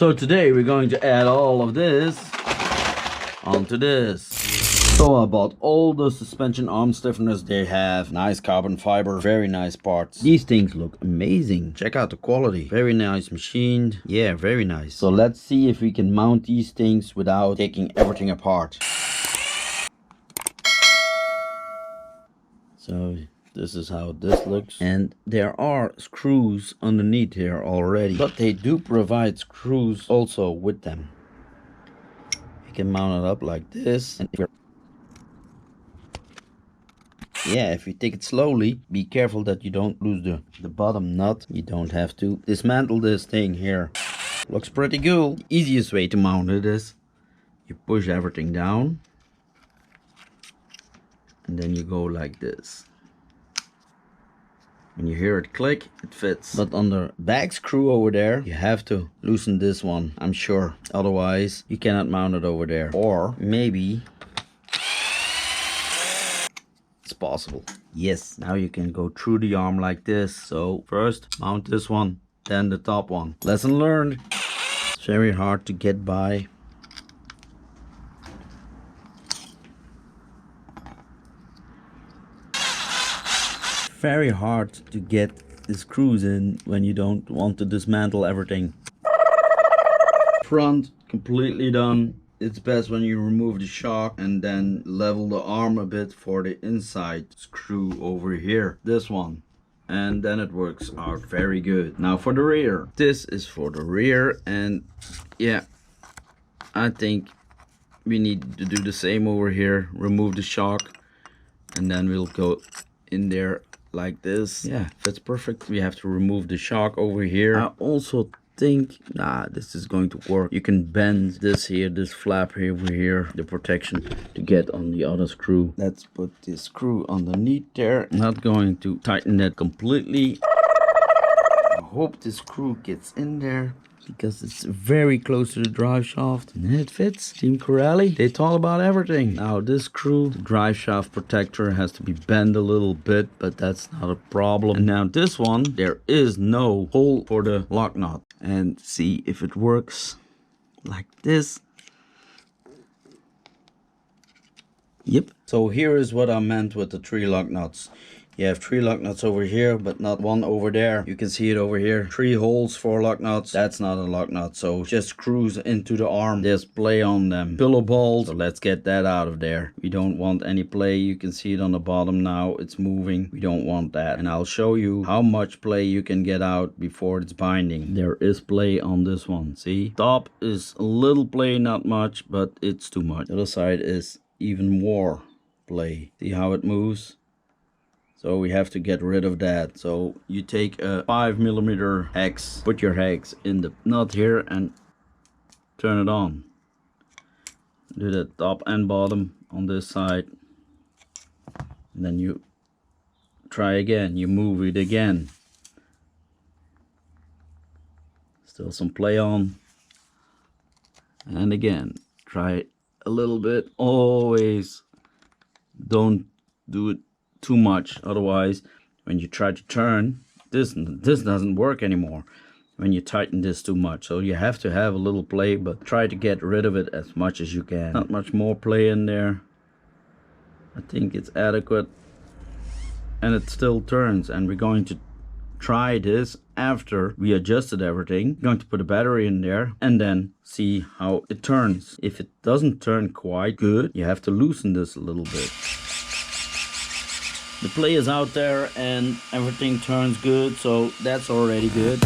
So today we're going to add all of this onto this. So I bought all the suspension arm stiffeners they have. Nice carbon fiber, very nice parts. These things look amazing. Check out the quality. Very nice machined. Yeah, very nice. So let's see if we can mount these things without taking everything apart. So this is how this looks, and there are screws underneath here already, but they do provide screws also with them. You can mount it up like this, and if you take it slowly, be careful that you don't lose the bottom nut. You don't have to dismantle this thing here. Looks pretty cool. The easiest way to mount it is you push everything down and then you go like this. When you hear it click, it fits. But on the back screw over there, you have to loosen this one, I'm sure. Otherwise, you cannot mount it over there. Or maybe it's possible. Yes, now you can go through the arm like this. So first, mount this one, then the top one. Lesson learned. It's very hard to get by. Very hard to get the screws in when you don't want to dismantle everything. Front completely done. It's best when you remove the shock and then level the arm a bit for the inside screw over here, this one, and then it works out very good. Now for the rear, this is for the rear, and yeah, I think we need to do the same over here. Remove the shock and then we'll go in there like this. Yeah, that's perfect. We have to remove the shock over here. I also think this is going to work. You can bend this here, this flap here over here, the protection to get on the other screw. Let's put this screw underneath there. I'm not going to tighten that completely. I hope this screw gets in there because it's very close to the drive shaft and it fits. Team Corally, they thought about everything. Now this screw, the drive shaft protector, has to be bent a little bit, but that's not a problem. And now this one, there is no hole for the lock nut. And see if it works like this. Yep. So here is what I meant with the 3 lock nuts. You have 3 lock nuts over here, but not one over there. You can see it over here. 3 holes, 4 lock nuts. That's not a lock nut. So just screws into the arm. There's play on them. Pillow balls. So let's get that out of there. We don't want any play. You can see it on the bottom now. It's moving. We don't want that. And I'll show you how much play you can get out before it's binding. There is play on this one. See? Top is a little play, not much, but it's too much. The other side is even more play. See how it moves? So we have to get rid of that. So you take a 5mm hex, put your hex in the nut here and turn it on. Do the top and bottom on this side. And then you try again, you move it again. Still some play on. And again, try a little bit. Always don't do it too much, otherwise when you try to turn this doesn't work anymore when you tighten this too much. So you have to have a little play, but try to get rid of it as much as you can. Not much more play in there. I think it's adequate, and it still turns. And we're going to try this after we adjusted everything. We're going to put a battery in there and then see how it turns. If it doesn't turn quite good, you have to loosen this a little bit. The play is out there and everything turns good, so that's already good.